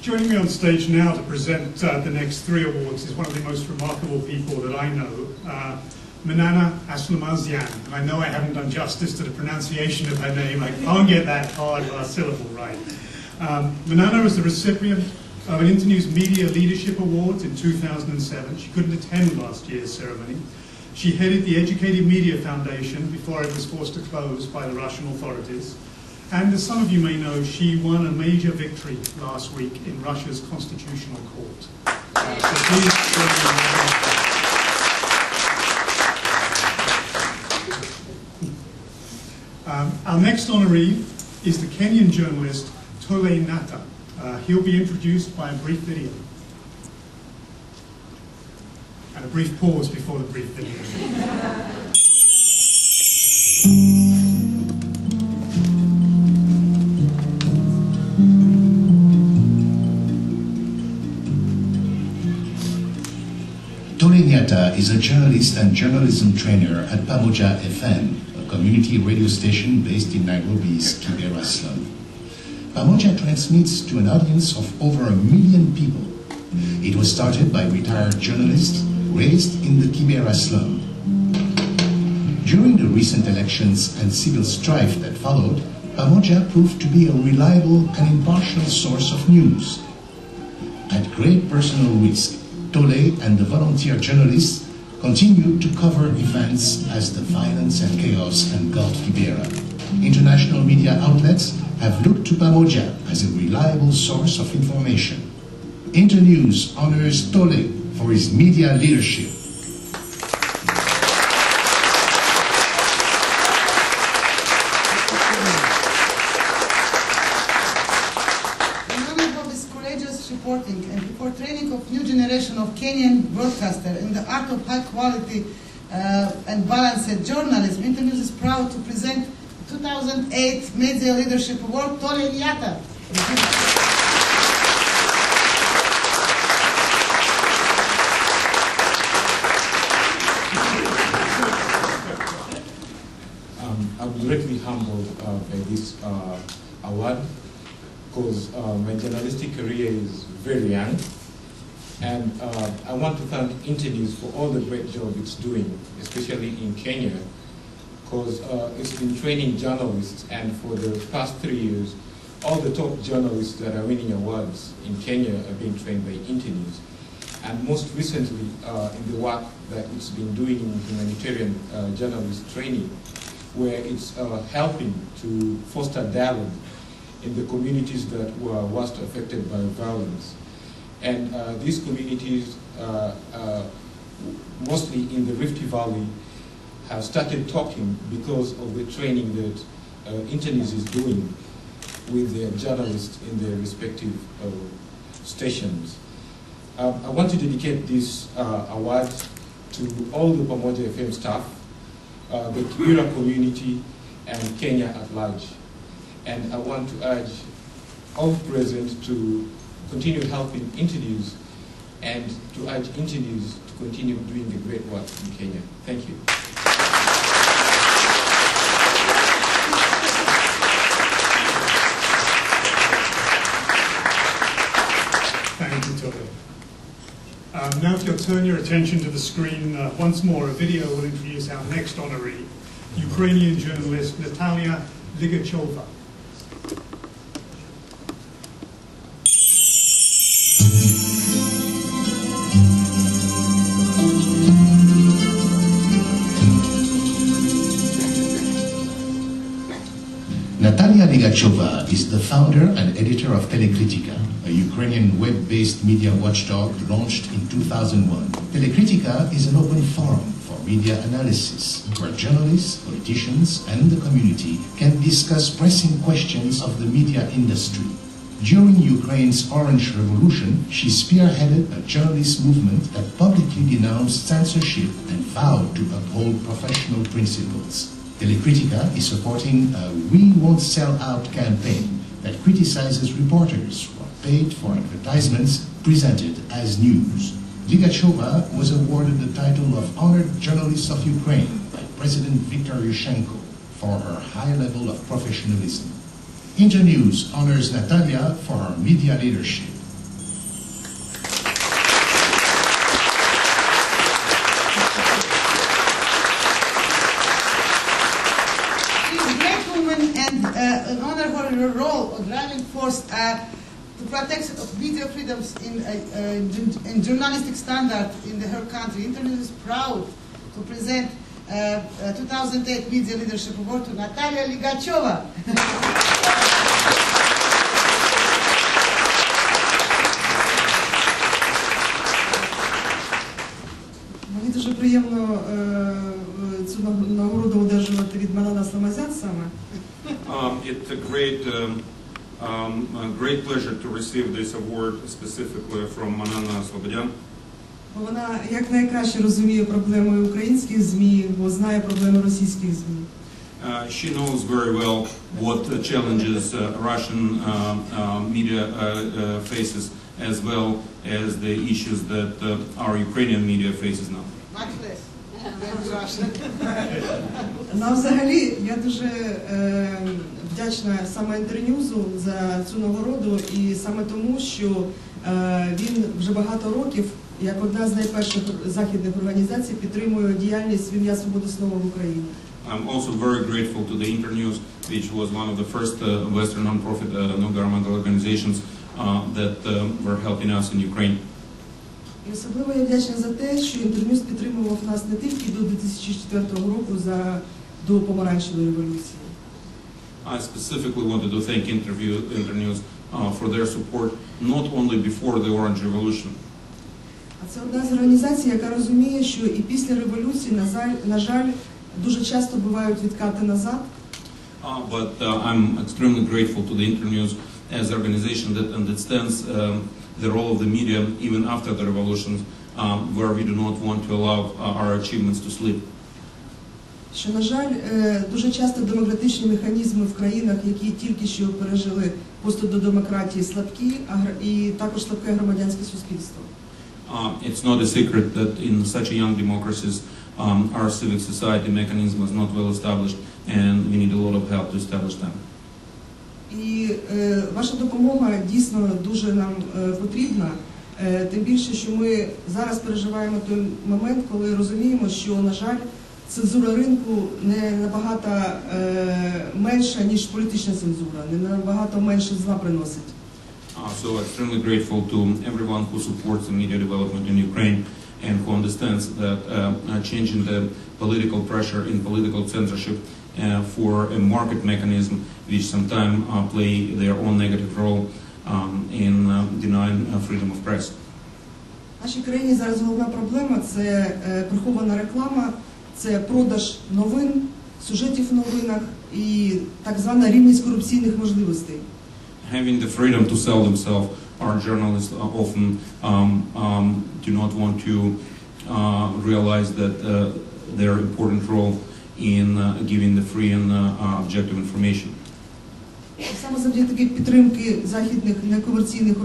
Joining me on stage now to present the next 3 awards is one of the most remarkable people that I know, Manana Aslamazyan. And I know I haven't done justice to the pronunciation of her name. I can't get that hard last syllable right. Manana was the recipient of an Internews Media Leadership Award in 2007. She couldn't attend last year's ceremony. She headed the Educated Media Foundation before it was forced to close by the Russian authorities. And as some of you may know, she won a major victory last week in Russia's constitutional court. So please join me. Our next honoree is the Kenyan journalist Tole Nata. He'll be introduced by a brief video. And a brief pause before the brief video. Tole Nata is a journalist and journalism trainer at Pamoja FM, a community radio station based in Nairobi's Kibera slum. Pamoja transmits to an audience of over 1 million people. It was started by retired journalists raised in the Kibera slum. During the recent elections and civil strife that followed, Pamoja proved to be a reliable and impartial source of news. At great personal risk, Tole and the volunteer journalists continued to cover events as the violence and chaos engulfed Kibera. International media outlets have looked to Pamoja as a reliable source of information. Internews honors Tole for his media leadership. Reporting and for training of new generation of Kenyan broadcaster in the art of high quality and balanced journalism, Internews is proud to present 2008 Media Leadership Award Tole Nata. I'm greatly humbled by this award, because my journalistic career is very young, and I want to thank Internews for all the great job it's doing, especially in Kenya, because it's been training journalists, and for the past 3 years, all the top journalists that are winning awards in Kenya are being trained by Internews. And most recently, in the work that it's been doing in humanitarian journalist training, where it's helping to foster dialogue in the communities that were worst affected by violence. And these communities, mostly in the Rift Valley, have started talking because of the training that Internews is doing with their journalists in their respective stations. I want to dedicate this award to all the Pamoja FM staff, the Kibera community, and Kenya at large. And I want to urge all present to continue helping Internews and to urge Internews to continue doing the great work in Kenya. Thank you. Thank you, Tole. Now if you'll turn your attention to the screen once more, a video will introduce our next honoree, Ukrainian journalist Natalia Ligachova. Natalia Ligachova is the founder and editor of Telekritika, a Ukrainian web-based media watchdog launched in 2001. Telekritika is an open forum for media analysis, where journalists, politicians, and the community can discuss pressing questions of the media industry. During Ukraine's Orange Revolution, she spearheaded a journalist movement that publicly denounced censorship and vowed to uphold professional principles. Telekritika is supporting a We Won't Sell Out campaign that criticizes reporters who are paid for advertisements presented as news. Ligachova was awarded the title of Honored Journalist of Ukraine by President Viktor Yushchenko for her high level of professionalism. Internews honors Natalia for her media leadership. She's a great woman and an honor for her role, a driving force to protect media freedoms in journalistic standard in her country. Internews is proud to present 2008 Media Leadership Award to Natalia Ligacheva. Мені дуже приємно цю нагороду одержувати від Манана Сломазян саме. It's a great pleasure to receive this award specifically from Manana Slobodyan. Бо вона якнайкраще розуміє проблеми українських ЗМІ, бо знає проблеми російських ЗМІ. She knows very well what challenges Russian media faces, as well as the issues that our Ukrainian media faces now. Much less than Russian. Ну, взагалі, я дуже вдячна саме Інтерньюзу за цю нагороду, і саме тому, що він вже багато років, як одна з найперших західних організацій, підтримує діяльність в ім'я свободи слова в Україні. I'm also very grateful to the Internews, which was one of the first Western non-profit, non-governmental organizations that were helping us in Ukraine. І особливо я вдячна за те, що Інтерньюз підтримував нас не тільки до 2004 року, до помаранчевої революції. I specifically wanted to thank Internews for their support not only before the Orange Revolution. А це одна з організацій, яка розуміє, що і після революції, на жаль, дуже часто бувають відкати назад. But I'm extremely grateful to the Internews as an organization that understands the role of the media even after the revolution, where we do not want to allow our achievements to slip. Що, на жаль, дуже часто демократичні механізми в країнах, які тільки що пережили поступ до демократії, слабкі, і також слабке громадянське суспільство. It's not a secret that in such a young democracies, our civic society mechanism is not well established, and we need a lot of help to establish them. І ваша допомога дійсно дуже нам потрібна, тим більше, що ми зараз переживаємо той момент, коли розуміємо, що, на жаль, цензура ринку не набагато менша, ніж політична цензура, не набагато менше зла приносить. So extremely grateful to everyone who supports the media development in Ukraine and who understands that changing the political pressure in political censorship for a market mechanism which sometimes play their own negative role in denying freedom of press. В нашій країні зараз головна проблема – це прихована реклама, це продаж новин, сюжетів в новинах і так звана рівність корупційних можливостей. Having the freedom to sell themselves, our journalists often do not want to realize that their important role in giving the free and objective information. Саме завдяки підтримки західних некомерційних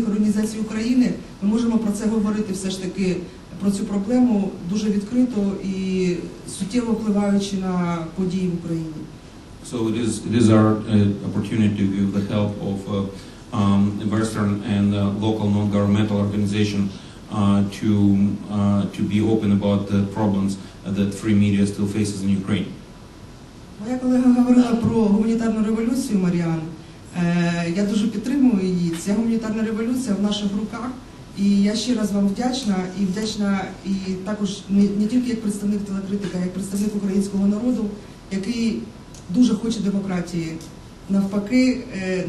організацій України ми можемо про це говорити все ж таки, про цю проблему дуже відкрито і суттєво впливаючи на події в Україні. So it is our opportunity with the help of Western and local non-governmental organization to be open about the problems that free media still faces in Ukraine. Моя колега говорила про гуманітарну революцію, Маріан. Я дуже підтримую її. Ця гуманітарна революція в наших руках. І я ще раз вам вдячна і також не тільки як представник телекритика, а як представник українського народу, який дуже хоче демократії. Навпаки,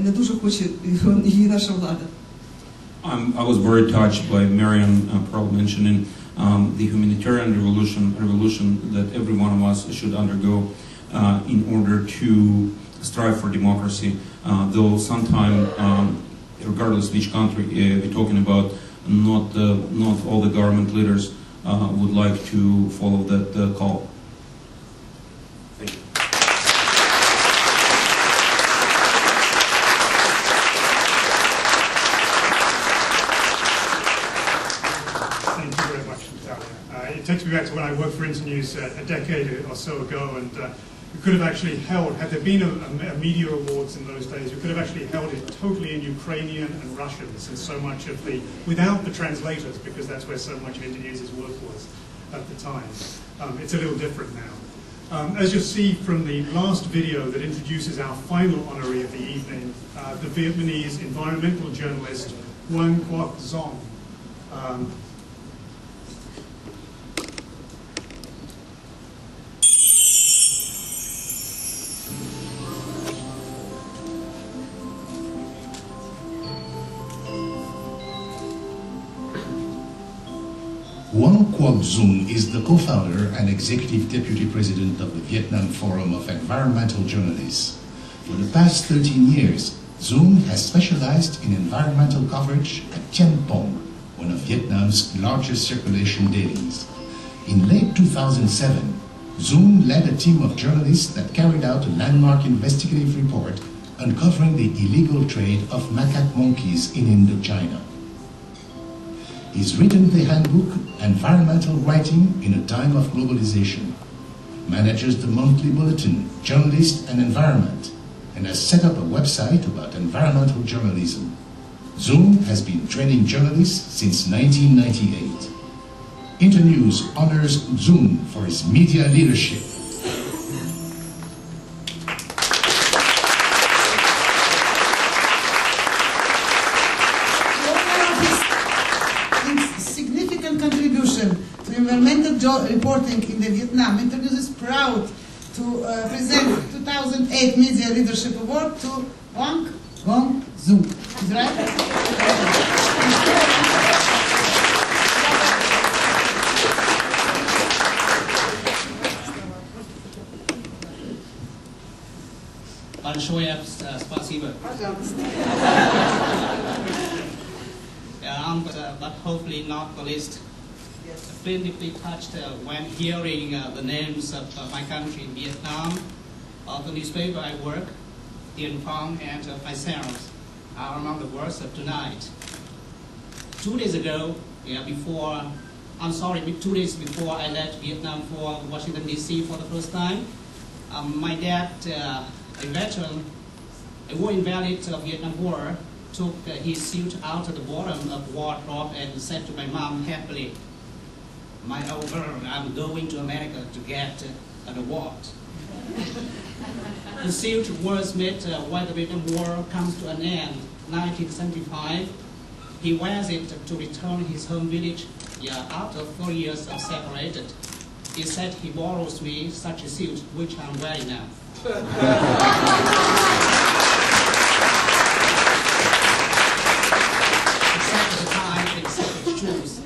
не дуже хоче її наша влада. I was very touched by Marian Pearl mentioning the humanitarian revolution that every one of us should undergo in order to strive for democracy. Though sometimes, regardless which country we're talking about, not all the government leaders would like to follow that call. Thank you. Thank you very much, Natalia. It takes me back to when I worked for Internews a decade or so ago, and We could have actually held, had there been a media awards in those days, we could have actually held it totally in Ukrainian and Russian, since so much of without the translators, because that's where so much of Internews' work was at the time. It's a little different now. As you'll see from the last video that introduces our final honoree of the evening, the Vietnamese environmental journalist Nguyen Quoc Dong. Nguyen Quoc Dong is the co-founder and executive deputy president of the Vietnam Forum of Environmental Journalists. For the past 13 years, Dong has specialized in environmental coverage at Tien Phong, one of Vietnam's largest circulation dailies. In late 2007, Dong led a team of journalists that carried out a landmark investigative report uncovering the illegal trade of macaque monkeys in Indochina. He's written the handbook Environmental Writing in a Time of Globalization, manages the monthly bulletin Journalist and Environment, and has set up a website about environmental journalism. Dong has been training journalists since 1998. Internews honors Dong for his media leadership. Environmental reporting in the Vietnam, Internews is proud to present 2008 Media Leadership Award to Nguyen Quoc Dong. Is right? Большое спасибо. But hopefully not the least. Plaintively touched when hearing the names of my country, Vietnam, the newspaper I work, Dien Phong, and myself are among the words of tonight. 2 days ago, 2 days before I left Vietnam for Washington, D.C. for the first time, my dad, a veteran, a war invalid of Vietnam War, took his suit out at the bottom of wardrobe and said to my mom happily, "My old girl, I'm going to America to get an award." The suit was made when the Vietnam War comes to an end, 1975. He wears it to return his home village after 4 years of separated. He said he borrows me such a suit, which I'm wearing now. Except the tie, except the shoes.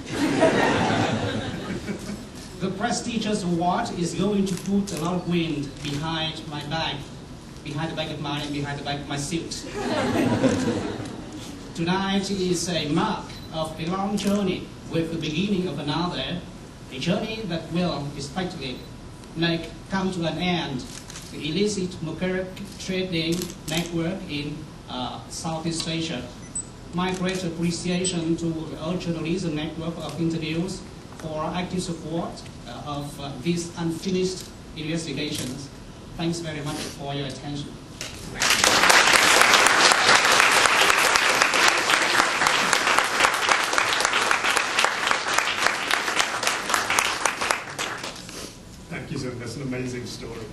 The prestigious award is going to put a lot of wind behind my back, behind the back of mine, and behind the back of my suit. Tonight is a mark of a long journey with the beginning of another, a journey that will expectedly come to an end. The illicit macaque trading network in Southeast Asia. My great appreciation to the journalism network of Internews for active support of these unfinished investigations. Thanks very much for your attention. Thank you, Zung. That's an amazing story.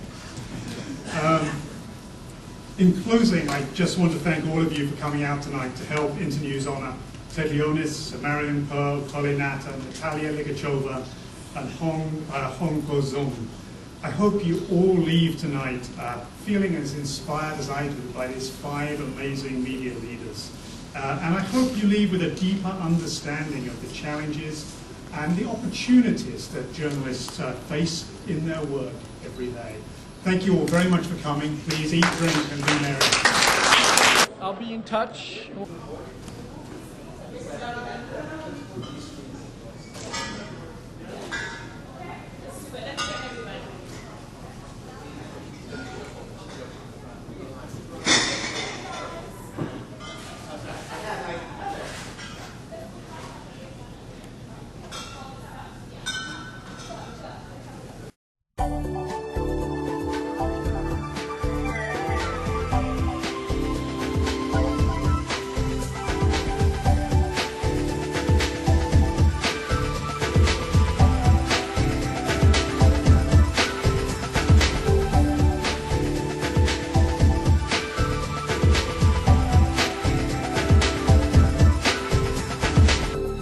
In closing, I just want to thank all of you for coming out tonight to help Internews honor Ted Leonis, Marilyn Pearl, Colin Natter, Natalia Ligachova, and Nguyen Quoc Dong. I hope you all leave tonight feeling as inspired as I do by these 5 amazing media leaders. And I hope you leave with a deeper understanding of the challenges and the opportunities that journalists face in their work every day. Thank you all very much for coming. Please eat, drink, and be merry. I'll be in touch.